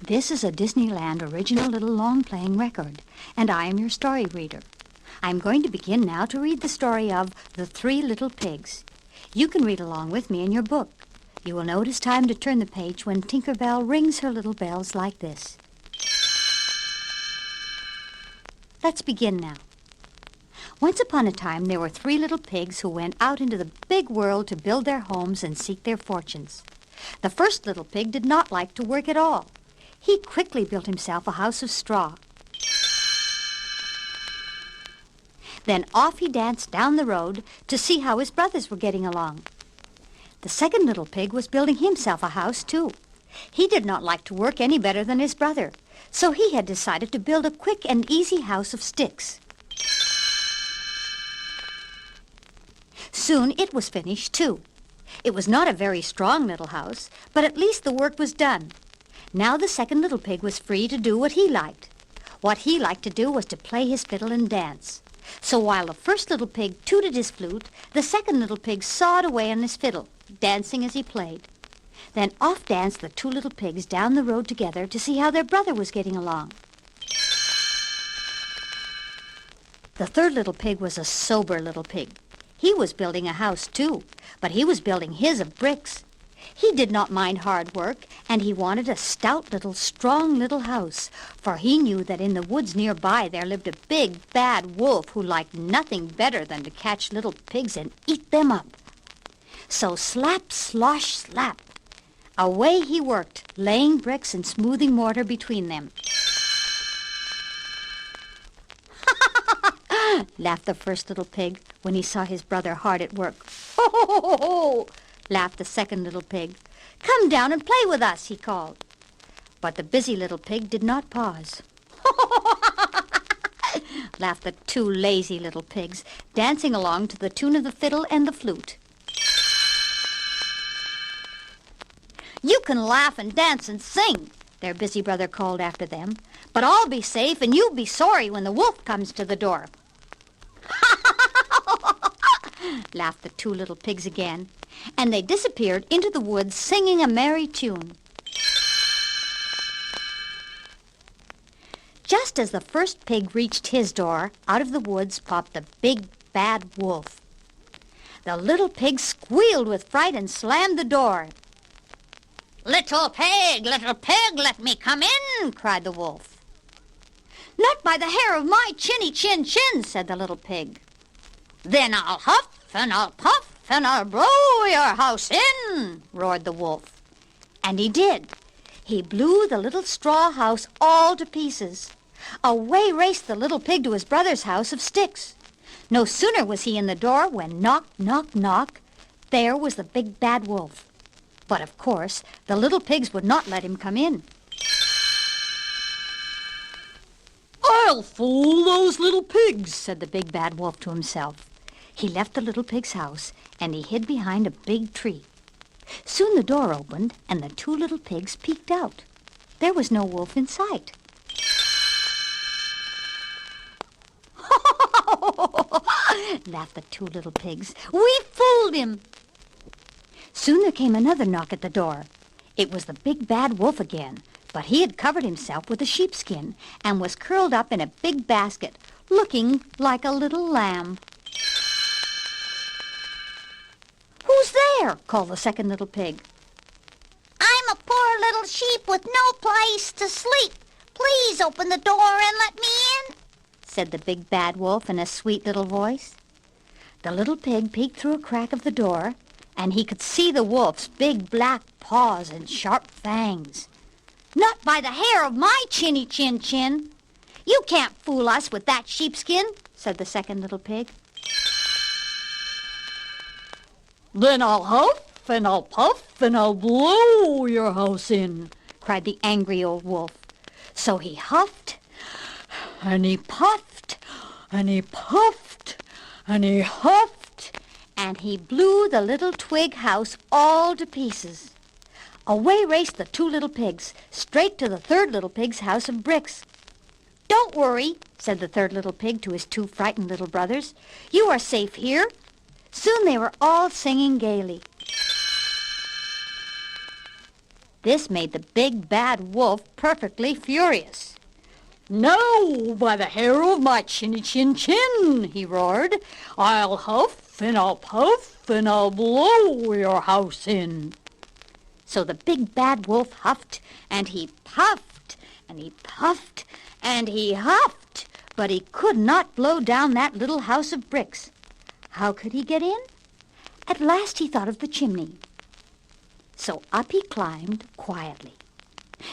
This is a Disneyland original little long-playing record, and I am your story reader. I'm going to begin now to read the story of The Three Little Pigs. You can read along with me in your book. You will know it is time to turn the page when Tinker Bell rings her little bells like this. Let's begin now. Once upon a time, there were three little pigs who went out into the big world to build their homes and seek their fortunes. The first little pig did not like to work at all. He quickly built himself a house of straw. Then off he danced down the road to see how his brothers were getting along. The second little pig was building himself a house, too. He did not like to work any better than his brother, so he had decided to build a quick and easy house of sticks. Soon it was finished, too. It was not a very strong little house, but at least the work was done. Now the second little pig was free to do what he liked. What he liked to do was to play his fiddle and dance. So while the first little pig tooted his flute, the second little pig sawed away on his fiddle, dancing as he played. Then off danced the two little pigs down the road together to see how their brother was getting along. The third little pig was a sober little pig. He was building a house, too, but he was building his of bricks. He did not mind hard work, and he wanted a stout little, strong little house, for he knew that in the woods nearby there lived a big, bad wolf who liked nothing better than to catch little pigs and eat them up. So slap, slosh, slap. Away he worked, laying bricks and smoothing mortar between them. Laughed the first little pig when he saw his brother hard at work. Ho, ho, ho, ho, ho! Laughed the second little pig. Come down and play with us, he called. But the busy little pig did not pause. Laughed the two lazy little pigs, dancing along to the tune of the fiddle and the flute. You can laugh and dance and sing, their busy brother called after them, but I'll be safe and you'll be sorry when the wolf comes to the door. Laughed the two little pigs again, and they disappeared into the woods singing a merry tune. Just as the first pig reached his door, out of the woods popped the big, bad wolf. The little pig squealed with fright and slammed the door. Little pig, let me come in, cried the wolf. Not by the hair of my chinny chin chin, said the little pig. Then I'll huff and I'll puff and I'll blow your house in, roared the wolf. And he did. He blew the little straw house all to pieces. Away raced the little pig to his brother's house of sticks. No sooner was he in the door when knock, knock, knock, there was the big bad wolf. But of course, the little pigs would not let him come in. I'll fool those little pigs, said the big bad wolf to himself. He left the little pig's house, and he hid behind a big tree. Soon the door opened, and the two little pigs peeked out. There was no wolf in sight. Laughed the two little pigs. We fooled him. Soon there came another knock at the door. It was the big bad wolf again, but he had covered himself with a sheepskin and was curled up in a big basket, looking like a little lamb. Who's there? Called the second little pig. I'm a poor little sheep with no place to sleep. Please open the door and let me in, said the big bad wolf in a sweet little voice. The little pig peeked through a crack of the door, and he could see the wolf's big black paws and sharp fangs. Not by the hair of my chinny chin chin. You can't fool us with that sheepskin, said the second little pig. Then I'll huff and I'll puff and I'll blow your house in, cried the angry old wolf. So he huffed and he puffed and he puffed and he huffed, and he blew the little twig house all to pieces. Away raced the two little pigs, straight to the third little pig's house of bricks. Don't worry, said the third little pig to his two frightened little brothers. You are safe here. Soon they were all singing gaily. This made the big bad wolf perfectly furious. "Now, by the hair of my chinny chin chin," he roared, "I'll huff and I'll puff and I'll blow your house in." So the big bad wolf huffed, and he puffed, and he puffed, and he huffed, but he could not blow down that little house of bricks. How could he get in? At last he thought of the chimney. So up he climbed quietly.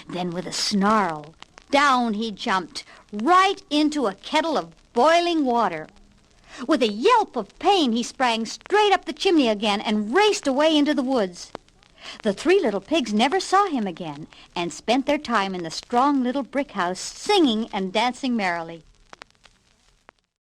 Then with a snarl, down he jumped, right into a kettle of boiling water. With a yelp of pain, he sprang straight up the chimney again and raced away into the woods. The three little pigs never saw him again and spent their time in the strong little brick house singing and dancing merrily.